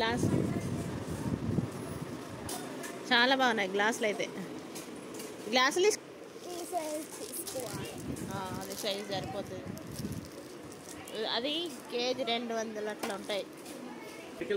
Glass చాలా బాగున్నాయి గ్లాసులు అయితే. గ్లాసులు అది సైజ్ సరిపోతుంది. అది కేజీ 200 అట్లా ఉంటాయి. ఇంకా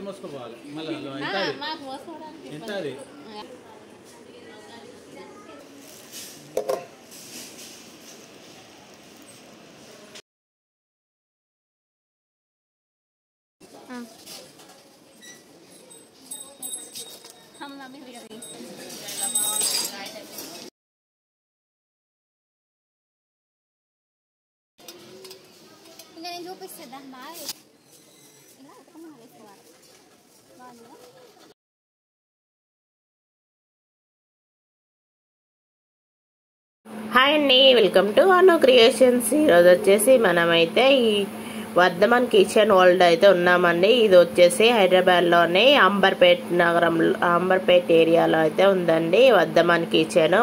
నేను చూపిస్తుందా బాగా ఇలా వేసుకోవాలి. హాయ్ అండి, వెల్కమ్ టు అను క్రియేషన్స్. ఈరోజు వచ్చేసి మనమైతే ఈ వర్ధమాన్ కిచెన్ వరల్డ్ అయితే ఉన్నామండి. ఇది వచ్చేసి హైదరాబాద్లోని అంబర్పేట్ ఏరియాలో అయితే ఉందండి వర్ధమాన్ కిచెన్.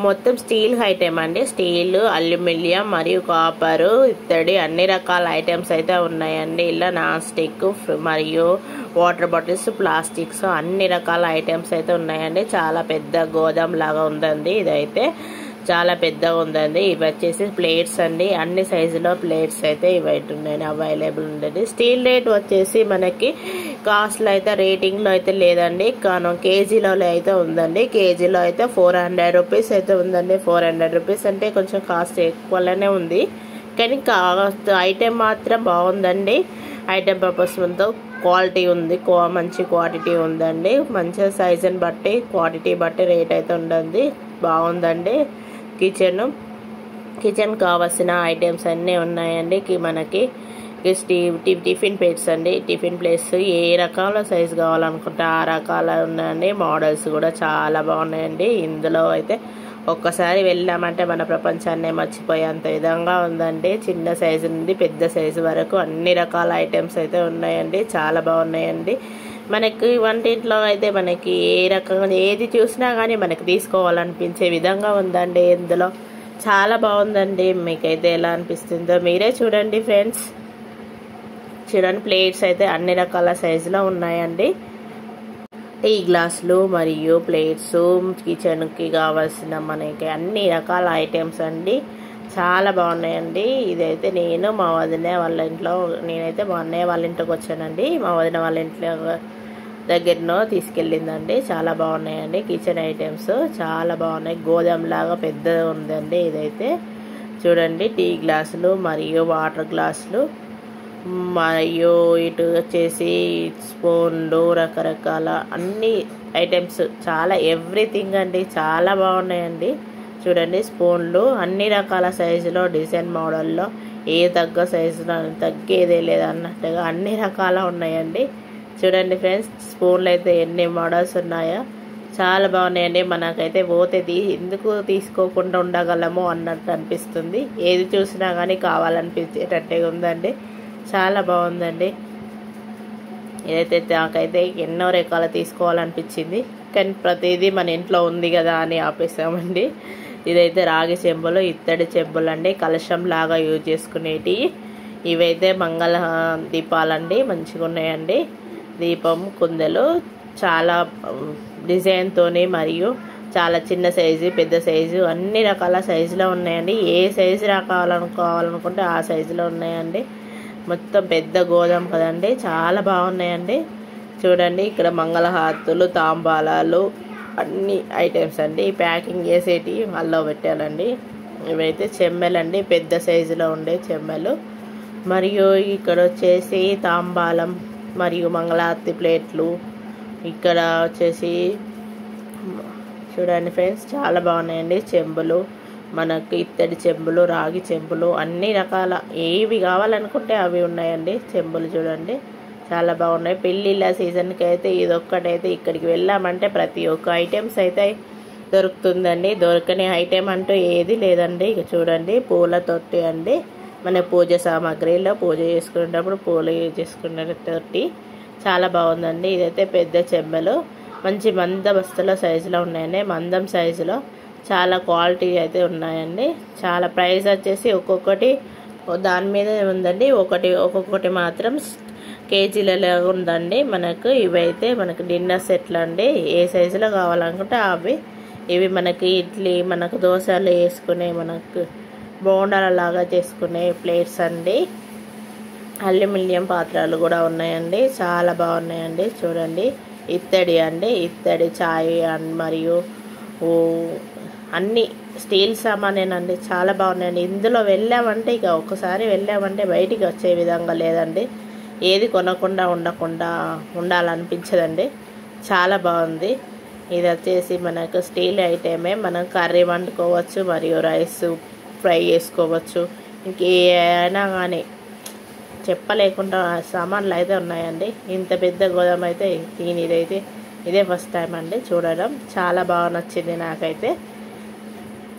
మొత్తం స్టీల్ ఐటెం అండి. స్టీల్, అల్యూమినియం మరియు కాపరు, ఇత్తడి అన్ని రకాల ఐటమ్స్ అయితే ఉన్నాయండి. ఇలా నాన్ స్టిక్ మరియు వాటర్ బాటిల్స్, ప్లాస్టిక్స్ అన్ని రకాల ఐటమ్స్ అయితే ఉన్నాయండి. చాలా పెద్ద గోదాం లాగా ఉందండి. ఇదైతే చాలా పెద్దగా ఉందండి. ఇవి వచ్చేసి ప్లేట్స్ అండి. అన్ని సైజులో ప్లేట్స్ అయితే ఇవైతే ఉన్నాయి, అవైలబుల్ ఉందండి. స్టీల్ రేట్ వచ్చేసి మనకి కాస్ట్లో అయితే రేటింగ్లో అయితే లేదండి, కానీ కేజీలో అయితే ఉందండి. కేజీలో అయితే 400 రూపీస్ అయితే ఉందండి. 400 రూపీస్ అంటే కొంచెం కాస్ట్ ఎక్కువనే ఉంది, కానీ ఐటెం మాత్రం బాగుందండి. ఐటెం పర్పస్తో క్వాలిటీ ఉంది, మంచి క్వాలిటీ ఉందండి. మంచిగా సైజుని బట్టి క్వాలిటీ బట్టి రేట్ అయితే ఉందండి. బాగుందండి. కిచెన్ కావాల్సిన ఐటమ్స్ అన్నీ ఉన్నాయండి. మనకి టిఫిన్ ప్లేట్స్ అండి. టిఫిన్ ప్లేట్స్ ఏ రకాల సైజు కావాలనుకుంటే ఆ రకాల ఉన్నాయండి. మోడల్స్ కూడా చాలా బాగున్నాయండి. ఇందులో అయితే ఒక్కసారి వెళ్ళామంటే మన ప్రపంచాన్ని మర్చిపోయేంత విధంగా ఉందండి. చిన్న సైజు నుండి పెద్ద సైజు వరకు అన్ని రకాల ఐటమ్స్ అయితే ఉన్నాయండి. చాలా బాగున్నాయండి. మనకి వంటింట్లో అయితే మనకి ఏ రకంగా ఏది చూసినా కానీ మనకి తీసుకోవాలనిపించే విధంగా ఉందండి. ఇందులో చాలా బాగుందండి. మీకైతే ఎలా అనిపిస్తుందో మీరే చూడండి ఫ్రెండ్స్. చూడండి, ప్లేట్స్ అయితే అన్ని రకాల సైజులో ఉన్నాయండి. టీ గ్లాసులు మరియు ప్లేట్స్, కిచెన్కి కావాల్సిన మనకి అన్ని రకాల ఐటమ్స్ అండి. చాలా బాగున్నాయండి. ఇదైతే నేను మా వదిన వాళ్ళ ఇంట్లో, నేనైతే మా అన్నయ్య వాళ్ళ ఇంటికి వచ్చానండి. మా వదిన వాళ్ళ ఇంట్లో దగ్గరనో తీసుకెళ్ళిందండి. చాలా బాగున్నాయండి కిచెన్ ఐటమ్స్, చాలా బాగున్నాయి. గోదాం లాగా పెద్దగా ఉందండి. ఇదైతే చూడండి, టీ గ్లాసులు మరియు వాటర్ గ్లాసులు మరియు ఇటు వచ్చేసి స్పూన్లు, రకరకాల అన్ని ఐటమ్స్, చాలా ఎవ్రీథింగ్ అండి. చాలా బాగున్నాయండి. చూడండి, స్పూన్లు అన్ని రకాల సైజులో, డిజైన్ మోడల్లో, ఏ తగ్గ సైజులో తగ్గేదే లేదన్నట్టుగా అన్ని రకాల ఉన్నాయండి. చూడండి ఫ్రెండ్స్, స్పూన్లు అయితే ఎన్ని మోడల్స్ ఉన్నాయో చాలా బాగున్నాయండి. మనకైతే పోతే ఎందుకు తీసుకోకుండా ఉండగలము అన్నట్టు అనిపిస్తుంది. ఏది చూసినా కానీ కావాలనిపించేటట్టుగా ఉందండి. చాలా బాగుందండి. ఇదైతే నాకైతే ఎన్నో రకాలు తీసుకోవాలనిపించింది, కానీ ప్రతిదీ మన ఇంట్లో ఉంది కదా అని ఆపేసామండి. ఇదైతే రాగి చెంబులు, ఇత్తడి చెంబులు అండి. కలశం లాగా యూజ్ చేసుకునేటి ఇవైతే మంగళ దీపాలండి. మంచిగా ఉన్నాయండి. దీపం కుందలు చాలా డిజైన్తోని మరియు చాలా చిన్న సైజు, పెద్ద సైజు అన్ని రకాల సైజులో ఉన్నాయండి. ఏ సైజు కావాలనుకుంటే ఆ సైజులో ఉన్నాయండి. మొత్తం పెద్ద గోదాం కదండి, చాలా బాగున్నాయండి. చూడండి, ఇక్కడ మంగళహారతులు, తాంబాలాలు అన్ని ఐటమ్స్ అండి. ప్యాకింగ్ చేసేటి అల్లో పెట్టాలండి. ఇవైతే చెమ్మెలండి, పెద్ద సైజులో ఉండే చెమ్మెలు. మరియు ఇక్కడ వచ్చేసి తాంబాలం మరియు మంగళహారతి ప్లేట్లు. ఇక్కడ వచ్చేసి చూడండి ఫ్రెండ్స్, చాలా బాగున్నాయండి చెంబులు. మనకి ఇత్తడి చెంబులు, రాగి చెంబులు అన్ని రకాల ఏవి కావాలనుకుంటే అవి ఉన్నాయండి. చెంబులు చూడండి, చాలా బాగున్నాయి. పెళ్ళిళ్ళ సీజన్కి అయితే ఇదొక్కటైతే ఇక్కడికి వెళ్ళామంటే ప్రతి ఒక్క ఐటమ్స్ అయితే దొరుకుతుందండి. దొరకని ఐటెం అంటూ ఏది లేదండి. ఇక చూడండి, పూల తొట్టి అండి. మన పూజ సామాగ్రిలో పూజ చేసుకునేటప్పుడు పూలు యూజ్ చేసుకునే తొట్టి చాలా బాగుందండి. ఇదైతే పెద్ద చెంబలు, మంచి మందబస్తుల సైజులో ఉన్నాయండి. మందం సైజులో చాలా క్వాలిటీ అయితే ఉన్నాయండి. చాలా ప్రైస్ వచ్చేసి ఒక్కొక్కటి దాని మీద ఉందండి. ఒక్కొక్కటి మాత్రం కేజీలలో ఉందండి మనకు. ఇవైతే మనకు డిన్నర్ సెట్లు అండి. ఏ సైజులో కావాలనుకుంటే అవి. ఇవి మనకి ఇడ్లీ, మనకు దోశలు వేసుకునే, మనకు బోండాల లాగా చేసుకునే ప్లేట్స్ అండి. అల్యూమినియం పాత్రలు కూడా ఉన్నాయండి. చాలా బాగున్నాయండి. చూడండి, ఇత్తడి అండి. ఇత్తడి చాయ్ మరియు అన్ని స్టీల్ సామానేనండి. చాలా బాగున్నాయండి. ఇందులో వెళ్ళామంటే ఇక ఒకసారి వెళ్ళామంటే బయటికి వచ్చే విధంగా లేదండి. ఏది కొనకుండా ఉండాలనిపించదండి. చాలా బాగుంది. ఇది వచ్చేసి మనకు స్టీల్ ఐటమే. మనం కర్రీ వండుకోవచ్చు మరియు రైస్ ఫ్రై చేసుకోవచ్చు. ఇంకేమైనా కానీ చెప్పలేకుండా సామాన్లు అయితే ఉన్నాయండి. ఇంత పెద్ద గోదాం అయితే ఇదే ఫస్ట్ టైం అండి చూడడం. చాలా బాగా నచ్చింది నాకైతే.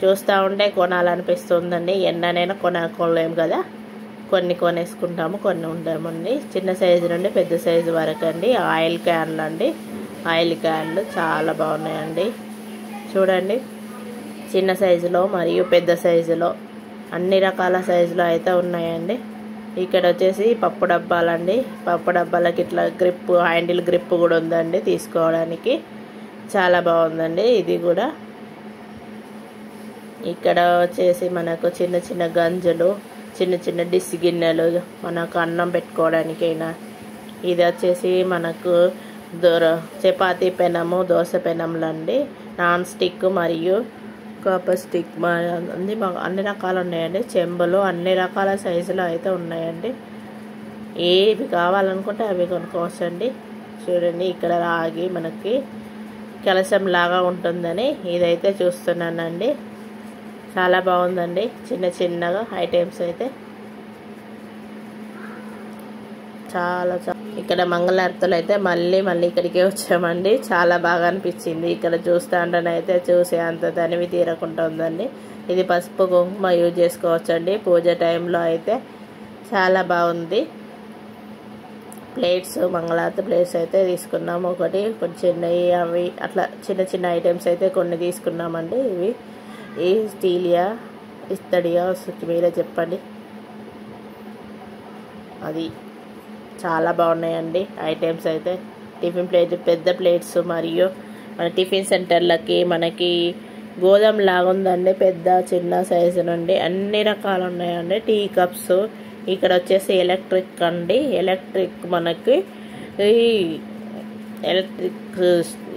చూస్తూ ఉంటే కొనాలనిపిస్తుందండి. ఎన్ననైనా కొనుక్కోలేము కదా, కొన్ని కొనేసుకుంటాము, కొన్ని ఉంటామండి. చిన్న సైజు నుండి పెద్ద సైజు వరకు అండి. ఆయిల్ క్యాన్లు అండి. ఆయిల్ క్యాన్లు చాలా బాగున్నాయండి. చూడండి, చిన్న సైజులో మరియు పెద్ద సైజులో అన్ని రకాల సైజులో అయితే ఉన్నాయండి. ఇక్కడ వచ్చేసి పప్పు డబ్బాలండి. పప్పు డబ్బాలకి ఇట్లా గ్రిప్, హ్యాండిల్ గ్రిప్ కూడా ఉందండి తీసుకోవడానికి. చాలా బాగుందండి ఇది కూడా. ఇక్కడ వచ్చేసి మనకు చిన్న చిన్న గంజులు, చిన్న చిన్న డిస్ గిన్నెలు, మనకు అన్నం పెట్టుకోవడానికైనా. ఇది వచ్చేసి మనకు చపాతీ పెనము, దోశ పెనంలండి. నాన్ స్టిక్ మరియు కాపర్ స్టిక్ అన్ని రకాలు ఉన్నాయండి. చెంబులు అన్ని రకాల సైజులో అయితే ఉన్నాయండి. ఏవి కావాలనుకుంటే అవి కొనుక్కోవచ్చండి. చూడండి, ఇక్కడ రాగి మనకి కలశం లాగా ఉంటుందని ఇదైతే చూస్తున్నానండి. చాలా బాగుందండి. చిన్న చిన్నగా ఐటమ్స్ అయితే చాలా ఇక్కడ మంగళారతులు అయితే మళ్ళీ ఇక్కడికే వచ్చామండి. చాలా బాగా అనిపించింది. ఇక్కడ చూస్తుంటేనైతే చూసే అంత తనివి తీరకుండా ఉందండి. ఇది పసుపు కుంకుమ యూజ్ చేసుకోవచ్చండి పూజ టైంలో అయితే. చాలా బాగుంది. ప్లేట్స్, మంగళారతి ప్లేట్స్ అయితే తీసుకున్నాము. ఒకటి చిన్నవి, అవి అట్లా చిన్న చిన్న ఐటమ్స్ అయితే కొన్ని తీసుకున్నామండి. ఇవి ఈ స్టీలియా, ఇత్తడియా, మీరే చెప్పండి. అది చాలా బాగున్నాయండి ఐటమ్స్ అయితే. టిఫిన్ ప్లేట్, పెద్ద ప్లేట్స్ మరియు మన టిఫిన్ సెంటర్లకి మనకి గోధుమ లాగా ఉందండి. పెద్ద చిన్న సైజు నుండి అన్ని రకాలు ఉన్నాయండి. Tea cups. ఇక్కడ వచ్చేసి ఎలక్ట్రిక్ అండి. ఎలక్ట్రిక్ మనకి ఎలక్ట్రిక్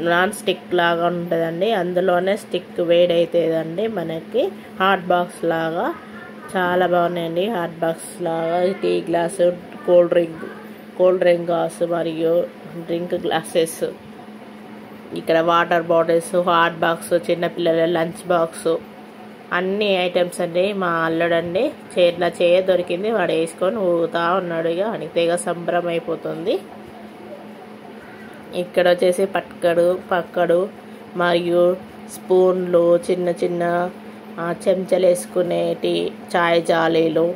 నాన్ స్టిక్ లాగా ఉంటుందండి. అందులోనే స్టిక్ వేడైతుందండి మనకి. హాట్ బాక్స్ లాగా చాలా బాగున్నాయండి. హాట్ బాక్స్ లాగా tea glass, cool drink glass మరియు డ్రింక్ గ్లాసెస్. ఇక్కడ వాటర్ బాటిల్స్, హాట్ బాక్స్, చిన్నపిల్లల లంచ్ బాక్స్, అన్ని ఐటమ్స్ అండి. మా అల్లుడండి చేయ దొరికింది, వాడు వేసుకొని ఊగుతా ఉన్నాడు. ఇక వానికి తెగ సంబరం అయిపోతుంది. ఇక్కడ వచ్చేసి పక్కడు మరియు స్పూన్లు, చిన్న చిన్న చెంచాలు వేసుకునేటి చాయ్ జాలీలు,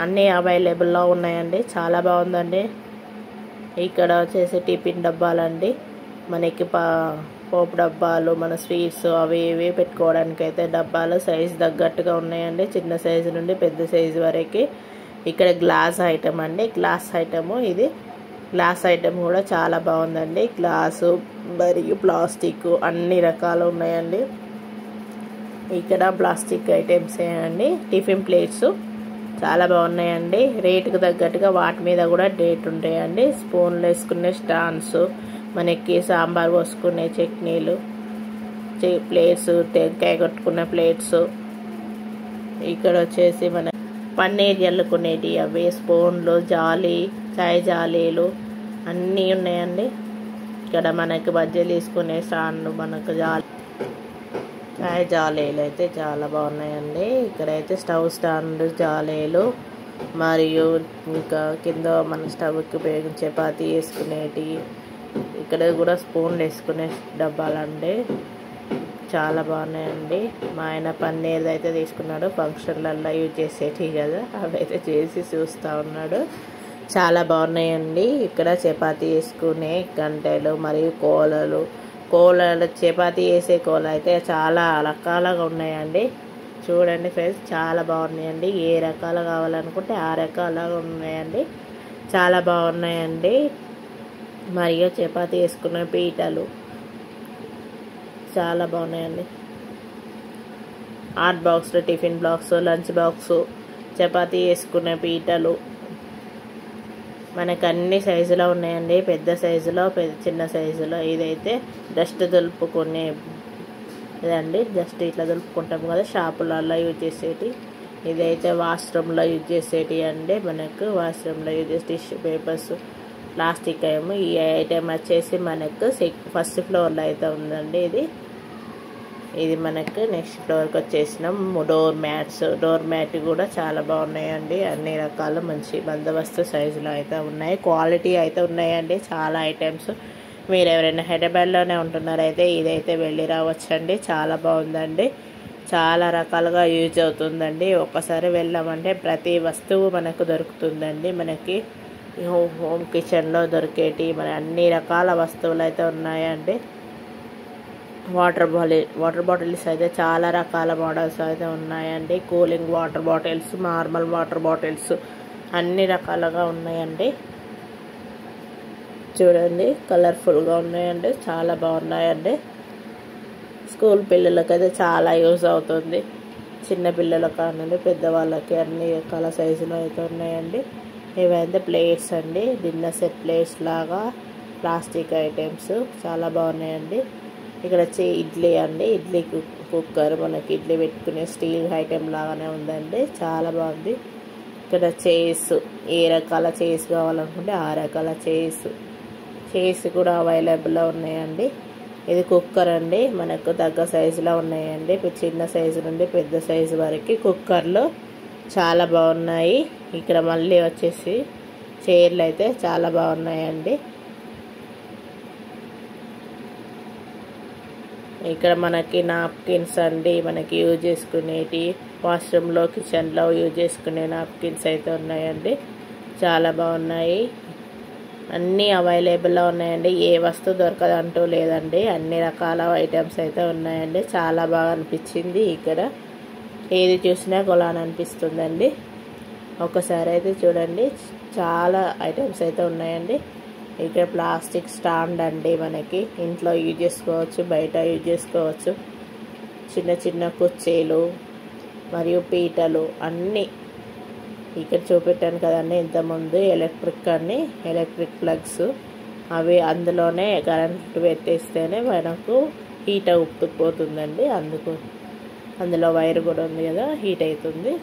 అన్నీ అవైలబుల్లో ఉన్నాయండి. చాలా బాగుందండి. ఇక్కడ వచ్చేసి టిఫిన్ డబ్బాలండి. మనకి పోపు డబ్బాలు, మన స్వీట్స్ అవి ఇవి పెట్టుకోవడానికి అయితే డబ్బాలు సైజు తగ్గట్టుగా ఉన్నాయండి. చిన్న సైజు నుండి పెద్ద సైజు వరకు. ఇక్కడ గ్లాస్ ఐటమ్ అండి. ఇది గ్లాస్ ఐటమ్ కూడా చాలా బాగుందండి. గ్లాసు మరియు ప్లాస్టిక్ అన్ని రకాలు ఉన్నాయండి. ఇక్కడ ప్లాస్టిక్ ఐటమ్స్ అండి. టిఫిన్ ప్లేట్స్ చాలా బాగున్నాయండి. రేటుకు తగ్గట్టుగా వాటి మీద కూడా డేట్ ఉంటాయండి. స్పూన్లు వేసుకునే స్టాండ్స్, మనకి సాంబార్ పోసుకునే చట్నీలు, ప్లేట్స్, టెంకాయ కొట్టుకునే ప్లేట్స్. ఇక్కడ వచ్చేసి మన పన్నీర్ జల్లుకునేటి అవి స్పూన్లు, చాయ్ జాలీలు అన్నీ ఉన్నాయండి. ఇక్కడ మనకి బజ్జీలు తీసుకునే స్టాండ్, మనకు చాయ్ జాలీలు అయితే చాలా బాగున్నాయండి. ఇక్కడైతే స్టవ్ స్టాండ్, జాలీలు మరియు ఇంకా కింద మన స్టవ్కి ఉపయోగించే చపాతీ వేసుకునేటి. ఇక్కడ కూడా స్పూన్లు వేసుకునే డబ్బాలండి. చాలా బాగున్నాయండి. మా ఆయన పన్నీర్ అయితే తీసుకున్నాడు. ఫంక్షన్లలో యూజ్ చేసేటి కదా, అవి అయితే చేసి చూస్తూ ఉన్నాడు. చాలా బాగున్నాయండి. ఇక్కడ చపాతీ వేసుకునే గంటెలు మరియు కోలలు, చపాతీ వేసే కోల అయితే చాలా రకాలుగా ఉన్నాయండి. చూడండి ఫ్రెండ్స్, చాలా బాగున్నాయండి. ఏ రకాలు కావాలనుకుంటే ఆ రకాలుగా ఉన్నాయండి. చాలా బాగున్నాయండి. మరియు చపాతీ వేసుకునే పీటలు చాలా బాగున్నాయండి. Hot box, tiffin box, lunch box, chapati వేసుకునే పీటలు మనకు అన్ని సైజులో ఉన్నాయండి. పెద్ద సైజులో, చిన్న సైజులో. ఇదైతే డస్ట్ దులుపుకునే ఇదండి, జస్ట్ ఇట్లా దులుపుకుంటాం కదా షాపులలో యూజ్ చేసేటి. ఇదైతే వాష్రూమ్లో యూజ్ చేసేటి అండి. మనకు వాష్రూమ్లో యూజ్ చేసే టిష్యూ పేపర్స్, ప్లాస్టిక్ ఏమో. ఈ ఐటెం వచ్చేసి మనకు ఫస్ట్ ఫ్లోర్లో అయితే ఉందండి. ఇది మనకు నెక్స్ట్ ఫ్లోర్కి వచ్చేసినాం. డోర్ మ్యాట్ కూడా చాలా బాగున్నాయండి. అన్ని రకాల మంచి బందోబస్తు సైజులో అయితే ఉన్నాయి. క్వాలిటీ అయితే ఉన్నాయండి చాలా ఐటమ్స్. మీరు ఎవరైనా హైదరాబాద్లోనే ఉంటున్నారైతే ఇదైతే వెళ్ళి రావచ్చండి. చాలా బాగుందండి. చాలా రకాలుగా యూజ్ అవుతుందండి. ఒక్కసారి వెళ్ళామంటే ప్రతి వస్తువు మనకు దొరుకుతుందండి. మనకి హోమ్ కిచెన్లో దొరికేటి మన అన్ని రకాల వస్తువులు అయితే ఉన్నాయండి. వాటర్ బాటిల్స్ అయితే చాలా రకాల మోడల్స్ అయితే ఉన్నాయండి. Cooling water bottles, normal water bottles అన్ని రకాలుగా ఉన్నాయండి. చూడండి, కలర్ఫుల్గా ఉన్నాయండి. చాలా బాగున్నాయండి. స్కూల్ పిల్లలకైతే చాలా యూజ్ అవుతుంది. చిన్న పిల్లల కానుండి పెద్దవాళ్ళకి అన్ని రకాల సైజులో అయితే ఉన్నాయండి. ఇవైతే ప్లేట్స్ అండి, డిన్నర్ సెట్ ప్లేట్స్ లాగా ప్లాస్టిక్ ఐటమ్స్ చాలా బాగున్నాయండి. ఇక్కడ వచ్చి ఇడ్లీ అండి, ఇడ్లీ కుక్కర్, మనకి ఇడ్లీ పెట్టుకునే స్టీల్ ఐటెం లాగానే ఉందండి. చాలా బాగుంది. ఇక్కడ చైర్స్, ఏ రకాల చైర్స్ కావాలనుకుంటే ఆ రకాల చైర్స్ కూడా అవైలబుల్లో ఉన్నాయండి. ఇది కుక్కర్ అండి, మనకు తగ్గ సైజులో ఉన్నాయండి. చిన్న సైజు నుండి పెద్ద సైజు వరకు కుక్కర్లు చాలా బాగున్నాయి. ఇక్కడ మళ్ళీ వచ్చేసి చైర్లు అయితే చాలా బాగున్నాయండి. ఇక్కడ మనకి నాప్కిన్స్ అండి, మనకి యూజ్ చేసుకునేటి వాష్రూమ్లో, కిచెన్లో యూజ్ చేసుకునే నాప్కిన్స్ అయితే ఉన్నాయండి. చాలా బాగున్నాయి. అన్నీ అవైలబుల్లో ఉన్నాయండి. ఏ వస్తువు దొరకదంటూ లేదండి. అన్ని రకాల ఐటమ్స్ అయితే ఉన్నాయండి. చాలా బాగా అనిపించింది. ఇక్కడ ఏది చూసినా కొలాని అనిపిస్తుందండి. ఒకసారి అయితే చూడండి, చాలా ఐటమ్స్ అయితే ఉన్నాయండి. ఇక్కడ ప్లాస్టిక్ స్టాండ్ అండి, మనకి ఇంట్లో యూజ్ చేసుకోవచ్చు, బయట యూజ్ చేసుకోవచ్చు. చిన్న చిన్న కుర్చీలు మరియు పీటలు అన్నీ ఇక్కడ చూపెట్టాను కదండి ఇంతకుముందు. ఎలక్ట్రిక్ ప్లగ్స్ అవి అందులోనే కరెంట్ పెట్టేస్తేనే మనకు హీట్ ఉప్పుకుపోతుందండి. అందులో వైర్ కూడా ఉంది కదా, హీట్ అవుతుంది.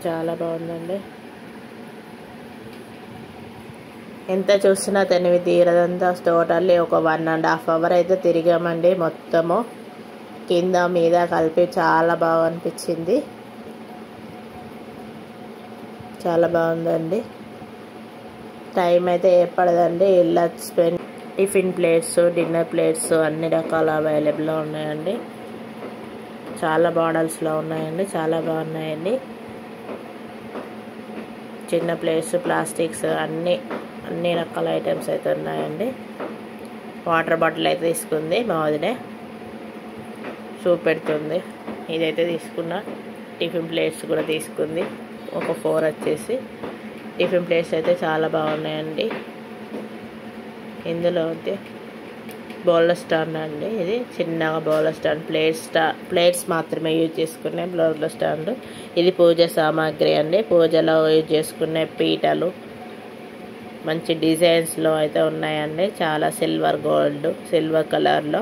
చాలా బాగుందండి. ఎంత చూసినా తెనివి తీరదంతా. టోటల్లీ ఒక 1.5 hour అయితే తిరిగామండి మొత్తము, కింద మీద కలిపి. చాలా బాగా అనిపించింది. చాలా బాగుందండి. టైం అయితే ఏర్పడదండి. ఇలా టిఫిన్ ప్లేట్స్, డిన్నర్ ప్లేట్స్ అన్ని రకాల అవైలబుల్లో ఉన్నాయండి. చాలా మోడల్స్లో ఉన్నాయండి. చాలా బాగున్నాయండి. చిన్న ప్లేట్స్, ప్లాస్టిక్స్ అన్ని రకాల ఐటమ్స్ అయితే ఉన్నాయండి. వాటర్ బాటిల్ అయితే తీసుకుంది మా వదినే, చూపెడుతుంది. ఇదైతే తీసుకున్నా. టిఫిన్ ప్లేట్స్ కూడా తీసుకుంది, ఒక 4 వచ్చేసి. టిఫిన్ ప్లేట్స్ అయితే చాలా బాగున్నాయండి. ఇందులో అయితే బౌల్ స్టాండ్ అండి, ఇది చిన్నగా బౌల్ స్టాండ్. ప్లేట్స్ మాత్రమే యూజ్ చేసుకునే బౌల్ స్టాండ్. ఇది పూజ సామాగ్రి అండి, పూజలో యూజ్ చేసుకునే పీటలు. మంచి డిజైన్స్లో అయితే ఉన్నాయండి. చాలా సిల్వర్ కలర్లో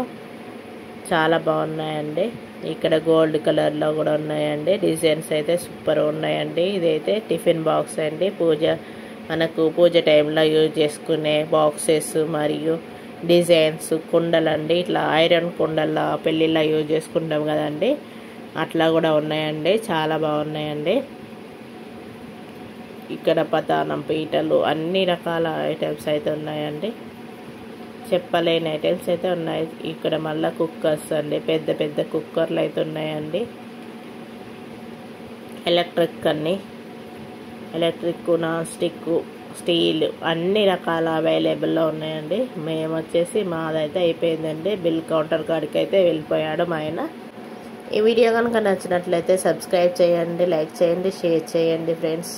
చాలా బాగున్నాయండి. ఇక్కడ గోల్డ్ కలర్లో కూడా ఉన్నాయండి. డిజైన్స్ అయితే సూపర్ ఉన్నాయండి. ఇదైతే టిఫిన్ బాక్స్ అండి, మనకు పూజ టైంలో యూజ్ చేసుకునే బాక్సెస్ మరియు డిజైన్స్. కుండలండి, ఇట్లా ఐరన్ కుండల పెళ్ళిళ్ళ యూజ్ చేసుకుంటాం కదండి, అట్లా కూడా ఉన్నాయండి. చాలా బాగున్నాయండి. ఇక్కడ పతానం పీటలు, అన్ని రకాల ఐటమ్స్ అయితే ఉన్నాయండి. చెప్పలేని ఐటమ్స్ అయితే ఉన్నాయి. ఇక్కడ మళ్ళీ కుక్కర్స్ అండి, పెద్ద పెద్ద కుక్కర్లు అయితే ఉన్నాయండి. ఎలక్ట్రిక్, నాన్ స్టిక్, స్టీల్ అన్ని రకాల అవైలబుల్లో ఉన్నాయండి. మేము వచ్చేసి మాదైతే అయిపోయిందండి. బిల్ కౌంటర్ కాడికి అయితే వెళ్ళిపోయాడు మా ఆయన. ఈ వీడియో కనుక నచ్చినట్లయితే సబ్స్క్రైబ్ చేయండి, లైక్ చేయండి, షేర్ చేయండి ఫ్రెండ్స్.